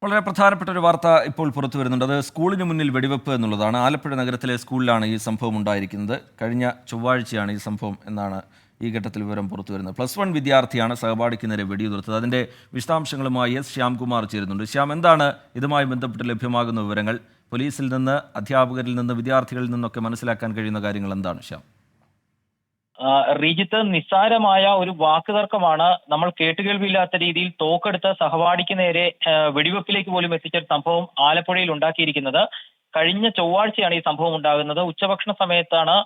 വളരെ പ്രധാനപ്പെട്ട ഒരു വാർത്ത ഇപ്പോൾ പുറത്തു വരുന്നുണ്ട്. അത് സ്കൂളിന് മുന്നിൽ വെടിവെപ്പ് എന്നുള്ളതാണ്. ആലപ്പുഴ നഗരത്തിലെ സ്കൂളിലാണ് ഈ സംഭവം ഉണ്ടായിരിക്കുന്നത്. കഴിഞ്ഞ ചൊവ്വാഴ്ചയാണ് ഈ സംഭവം എന്നാണ് ഈ ഘട്ടത്തിൽ വിവരം പുറത്തു വരുന്നത്. +1 വിദ്യാർത്ഥിയാണ് സഹപാഠിക്ക് നേരെ വെടിയുതിർത്തത്. അതിൻ്റെ വിശദാംശങ്ങളുമായി എസ് ശ്യാംകുമാർ ചേരുന്നുണ്ട്. ശ്യാം, എന്താണ് ഇതുമായി ബന്ധപ്പെട്ട് ലഭ്യമാകുന്ന വിവരങ്ങൾ? പോലീസിൽ നിന്ന്, അധ്യാപകരിൽ നിന്ന്, വിദ്യാർത്ഥികളിൽ നിന്നൊക്കെ മനസ്സിലാക്കാൻ കഴിയുന്ന കാര്യങ്ങൾ എന്താണ് ശ്യാം? റീജിത്ത്, നിസ്സാരമായ ഒരു വാക്കുതർക്കമാണ് നമ്മൾ കേട്ടുകേൾവിയില്ലാത്ത രീതിയിൽ തോക്കെടുത്ത് സഹപാഠിക്ക് നേരെ വെടിവെപ്പിലേക്ക് പോലും എത്തിച്ച ഒരു സംഭവം ആലപ്പുഴയിൽ ഉണ്ടാക്കിയിരിക്കുന്നത്. കഴിഞ്ഞ ചൊവ്വാഴ്ചയാണ് ഈ സംഭവം ഉണ്ടാകുന്നത്. ഉച്ചഭക്ഷണ സമയത്താണ്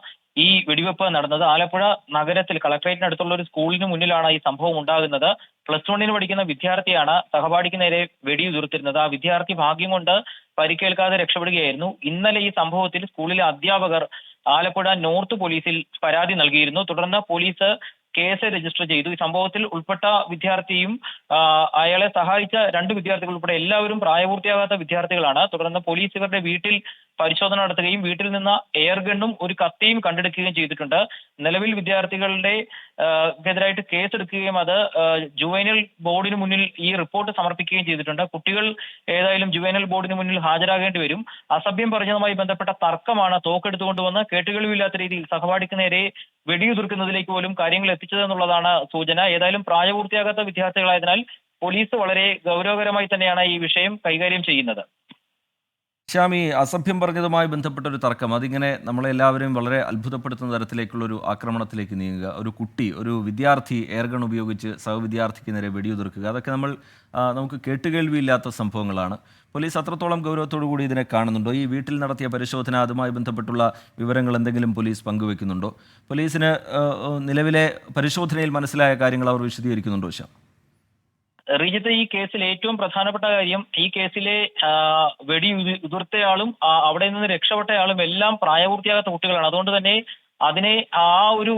ഈ വെടിവെപ്പ് നടന്നത്. ആലപ്പുഴ നഗരത്തിൽ കളക്ടറേറ്റിനടുത്തുള്ള ഒരു സ്കൂളിന് മുന്നിലാണ് ഈ സംഭവം ഉണ്ടാകുന്നത്. +1 പഠിക്കുന്ന വിദ്യാർത്ഥിയാണ് സഹപാഠിക്ക് നേരെ വെടിയുതിർത്തിരുന്നത്. ആ വിദ്യാർത്ഥി ഭാഗ്യം കൊണ്ട് പരിക്കേൽക്കാതെ രക്ഷപ്പെടുകയായിരുന്നു. ഇന്നലെ ഈ സംഭവത്തിൽ സ്കൂളിലെ അധ്യാപകർ ആലപ്പുഴ നോർത്ത് പോലീസിൽ പരാതി നൽകിയിരുന്നു. തുടർന്ന് പോലീസ് കേസ് രജിസ്റ്റർ ചെയ്തു. ഈ സംഭവത്തിൽ ഉൾപ്പെട്ട വിദ്യാർത്ഥിയും അയാളെ സഹായിച്ച 2 വിദ്യാർത്ഥികൾ ഉൾപ്പെടെ എല്ലാവരും പ്രായപൂർത്തിയാകാത്ത വിദ്യാർത്ഥികളാണ്. തുടർന്ന് പോലീസ് ഇവരുടെ വീട്ടിൽ പരിശോധന നടത്തുകയും വീട്ടിൽ നിന്ന് എയർ ഗണ്ണും ഒരു കത്തിയും കണ്ടെടുക്കുകയും ചെയ്തിട്ടുണ്ട്. നിലവിൽ വിദ്യാർത്ഥികളുടെ എതിരായിട്ട് കേസെടുക്കുകയും അത് ജുവൈനൽ ബോർഡിന് മുന്നിൽ ഈ റിപ്പോർട്ട് സമർപ്പിക്കുകയും ചെയ്തിട്ടുണ്ട്. കുട്ടികൾ ഏതായാലും ജുവൈനൽ ബോർഡിന് മുന്നിൽ ഹാജരാകേണ്ടി വരും. അസഭ്യം പറഞ്ഞതുമായി ബന്ധപ്പെട്ട തർക്കമാണ് തോക്കെടുത്തുകൊണ്ടുവന്ന് കേട്ടുകേൾവിയില്ലാത്ത രീതിയിൽ സഹപാഠിക്ക് നേരെ വെടിയുതിർക്കുന്നതിലേക്ക് പോലും കാര്യങ്ങൾ എത്തിച്ചതെന്നുള്ളതാണ് സൂചന. ഏതായാലും പ്രായപൂർത്തിയാകാത്ത വിദ്യാർത്ഥികളായതിനാൽ പോലീസ് വളരെ ഗൗരവകരമായി തന്നെയാണ് ഈ വിഷയം കൈകാര്യം ചെയ്യുന്നത്. ശ്യാം, ഈ അസഭ്യം പറഞ്ഞതുമായി ബന്ധപ്പെട്ട ഒരു തർക്കം അതിങ്ങനെ നമ്മളെല്ലാവരെയും വളരെ അത്ഭുതപ്പെടുത്തുന്ന തരത്തിലേക്കുള്ളൊരു ആക്രമണത്തിലേക്ക് നീങ്ങുക, ഒരു കുട്ടി, ഒരു വിദ്യാർത്ഥി എയർഗൺ ഉപയോഗിച്ച് സഹവിദ്യാർത്ഥിക്ക് നേരെ വെടിയുതിർക്കുക, അതൊക്കെ നമുക്ക് കേട്ടുകേൾവിയില്ലാത്ത സംഭവങ്ങളാണ്. പോലീസ് അത്രത്തോളം ഗൗരവത്തോടു കൂടി ഇതിനെ കാണുന്നുണ്ടോ? ഈ വീട്ടിൽ നടത്തിയ പരിശോധന, അതുമായി ബന്ധപ്പെട്ടുള്ള വിവരങ്ങൾ എന്തെങ്കിലും പോലീസ് പങ്കുവെക്കുന്നുണ്ടോ? പോലീസിന് നിലവിലെ പരിശോധനയിൽ മനസ്സിലായ കാര്യങ്ങൾ അവർ വിശദീകരിക്കുന്നുണ്ടോ ശ്യാം? റീജിത്ത്, ഈ കേസിൽ ഏറ്റവും പ്രധാനപ്പെട്ട കാര്യം, ഈ കേസിലെ വെടി ഉതിർത്തയാളും അവിടെ നിന്ന് രക്ഷപ്പെട്ടയാളും എല്ലാം പ്രായപൂർത്തിയാകാത്ത കുട്ടികളാണ്. അതുകൊണ്ട് തന്നെ അതിനെ ആ ഒരു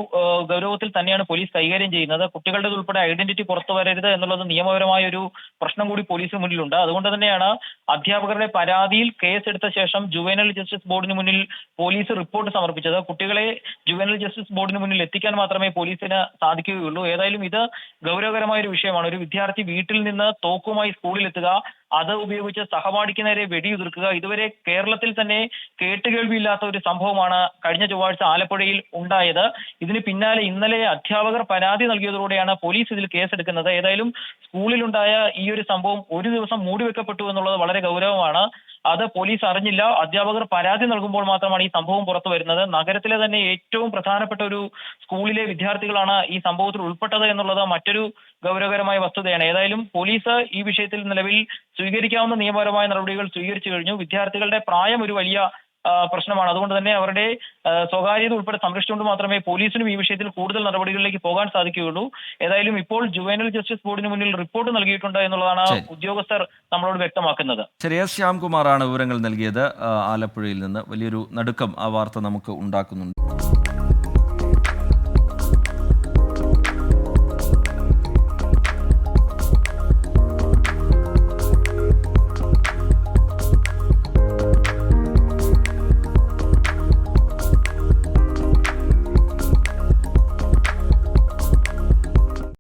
ഗൗരവത്തിൽ തന്നെയാണ് പോലീസ് കൈകാര്യം ചെയ്യുന്നത്. കുട്ടികളുടെ ഉൾപ്പെടെ ഐഡന്റിറ്റി പുറത്തു വരരുത് എന്നുള്ളത് നിയമപരമായ ഒരു പ്രശ്നം കൂടി പോലീസിന് മുന്നിലുണ്ട്. അതുകൊണ്ട് തന്നെയാണ് അധ്യാപകരുടെ പരാതിയിൽ കേസെടുത്ത ശേഷം ജുവൈനൽ ജസ്റ്റിസ് ബോർഡിന് മുന്നിൽ പോലീസ് റിപ്പോർട്ട് സമർപ്പിച്ചത്. കുട്ടികളെ ജുവൈനൽ ജസ്റ്റിസ് ബോർഡിന് മുന്നിൽ എത്തിക്കാൻ മാത്രമേ പോലീസിന് സാധിക്കുകയുള്ളൂ. ഏതായാലും ഇത് ഗൗരവകരമായ ഒരു വിഷയമാണ്. ഒരു വിദ്യാർത്ഥി വീട്ടിൽ നിന്ന് തോക്കുമായി സ്കൂളിൽ എത്തുക, അത് ഉപയോഗിച്ച് സഹപാഠിക്ക് നേരെ വെടിയുതിർക്കുക, ഇതുവരെ കേരളത്തിൽ തന്നെ കേട്ടുകേൾവിയില്ലാത്ത ഒരു സംഭവമാണ് കഴിഞ്ഞ ചൊവ്വാഴ്ച ആലപ്പുഴയിൽ ഉണ്ടായത്. ഇതിന് പിന്നാലെ ഇന്നലെ അധ്യാപകർ പരാതി നൽകിയതോടെയാണ് പോലീസ് ഇതിൽ കേസെടുക്കുന്നത്. ഏതായാലും സ്കൂളിലുണ്ടായ ഈ ഒരു സംഭവം ഒരു ദിവസം മൂടിവെക്കപ്പെട്ടു എന്നുള്ളത് വളരെ ഗൗരവമാണ്. അത് പോലീസ് അറിഞ്ഞില്ല. അധ്യാപകർ പരാതി നൽകുമ്പോൾ മാത്രമാണ് ഈ സംഭവം പുറത്തു വരുന്നത്. നഗരത്തിലെ തന്നെ ഏറ്റവും പ്രധാനപ്പെട്ട ഒരു സ്കൂളിലെ വിദ്യാർത്ഥികളാണ് ഈ സംഭവത്തിൽ ഉൾപ്പെട്ടത് എന്നുള്ളത് മറ്റൊരു ഗൗരവകരമായ വസ്തുതയാണ്. ഏതായാലും പോലീസ് ഈ വിഷയത്തിൽ നിലവിൽ സ്വീകരിക്കാവുന്ന നിയമപരമായ നടപടികൾ സ്വീകരിച്ചു കഴിഞ്ഞു. വിദ്യാർത്ഥികളുടെ പ്രായം ഒരു വലിയ പ്രശ്നമാണ്. അതുകൊണ്ട് തന്നെ അവരുടെ സ്വകാര്യത ഉൾപ്പെടെ സംരക്ഷിച്ചുകൊണ്ട് മാത്രമേ പോലീസിനും ഈ വിഷയത്തിൽ കൂടുതൽ നടപടികളിലേക്ക് പോകാൻ സാധിക്കുകയുള്ളൂ. ഏതായാലും ഇപ്പോൾ ജുവൈനൽ ജസ്റ്റിസ് ബോർഡിന് മുന്നിൽ റിപ്പോർട്ട് നൽകിയിട്ടുണ്ട് എന്നുള്ളതാണ് ഉദ്യോഗസ്ഥർ നമ്മളോട് വ്യക്തമാക്കുന്നത്. ശരി, എസ് ശ്യാംകുമാറാണ് വിവരങ്ങൾ നൽകിയത് ആലപ്പുഴയിൽ നിന്ന്. വലിയൊരു നടുക്കം ആ വാർത്ത നമുക്ക് ഉണ്ടാക്കുന്നുണ്ട്.